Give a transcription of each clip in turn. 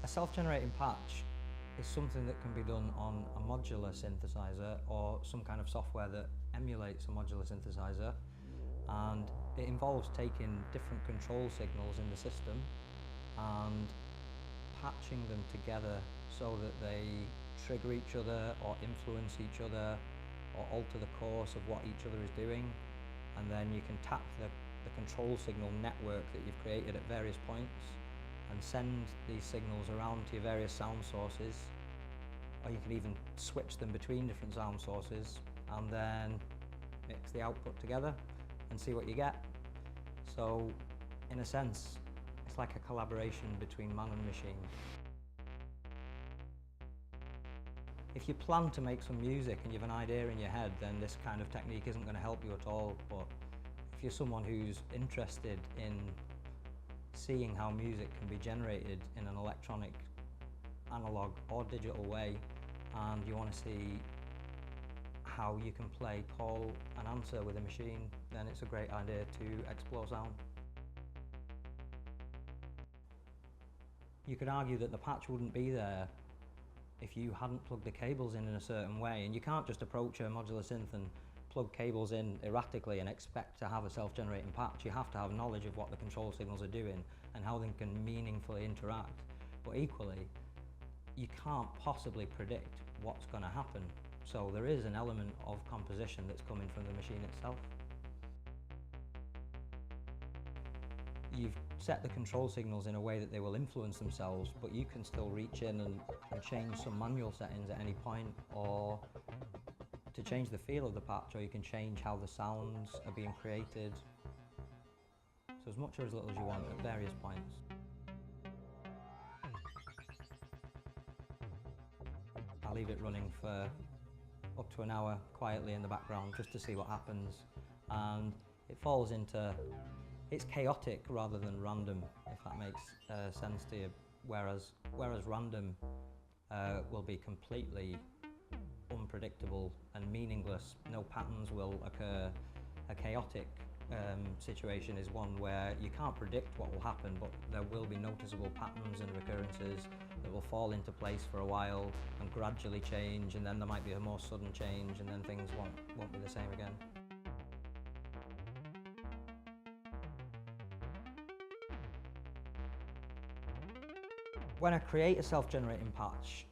A self-generating patch is something that can be done on a modular synthesizer or some kind of software that emulates a modular synthesizer, and it involves taking different control signals in the system and patching them together so that they trigger each other or influence each other or alter the course of what each other is doing, and then you can tap the control signal network that you've created at various points and send these signals around to your various sound sources, or you can even switch them between different sound sources and then mix the output together and see what you get. So in a sense, it's like a collaboration between man and machine. If you plan to make some music and you have an idea in your head, then this kind of technique isn't going to help you at all. But if you're someone who's interested in seeing how music can be generated in an electronic, analog or digital way, and you want to see how you can play call and answer with a machine, then it's a great idea to explore sound. You could argue that the patch wouldn't be there if you hadn't plugged the cables in a certain way, and you can't just approach a modular synth and plug cables in erratically and expect to have a self-generating patch. You have to have knowledge of what the control signals are doing and how they can meaningfully interact. But equally, you can't possibly predict what's going to happen. So there is an element of composition that's coming from the machine itself. You've set the control signals in a way that they will influence themselves, but you can still reach in and change some manual settings at any point, or to change the feel of the patch, or you can change how the sounds are being created. So as much or as little as you want at various points. I leave it running for up to an hour quietly in the background just to see what happens, and it falls into, it's chaotic rather than random, if that makes sense to you, whereas random will be completely unpredictable and meaningless. No patterns will occur. A chaotic situation is one where you can't predict what will happen, but there will be noticeable patterns and recurrences that will fall into place for a while and gradually change, and then there might be a more sudden change, and then things won't be the same again. When I create a self-generating patch,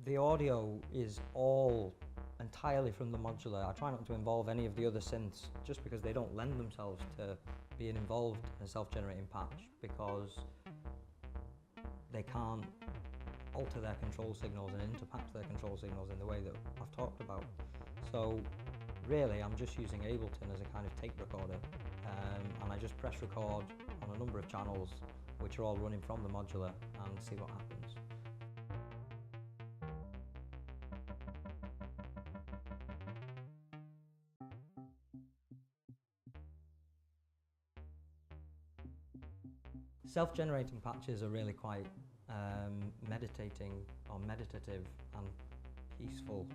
the audio is all entirely from the modular. I try not to involve any of the other synths just because they don't lend themselves to being involved in a self-generating patch, because they can't alter their control signals and interpatch their control signals in the way that I've talked about. So really I'm just using Ableton as a kind of tape recorder, and I just press record on a number of channels which are all running from the modular and see what happens. Self-generating patches are really quite meditating or meditative and peaceful,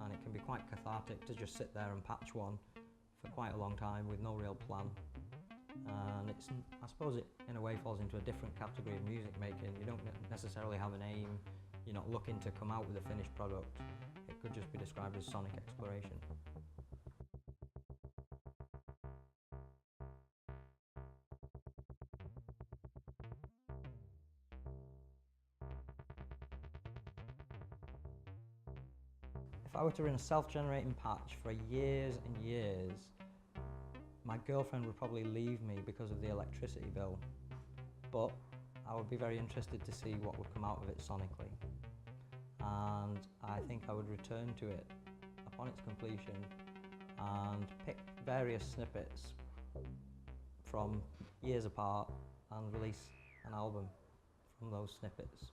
and it can be quite cathartic to just sit there and patch one for quite a long time with no real plan. And it's, I suppose it in a way falls into a different category of music making. You don't necessarily have an aim, you're not looking to come out with a finished product. It could just be described as sonic exploration. If I were to run a self-generating patch for years and years, my girlfriend would probably leave me because of the electricity bill, but I would be very interested to see what would come out of it sonically. And I think I would return to it upon its completion and pick various snippets from years apart and release an album from those snippets.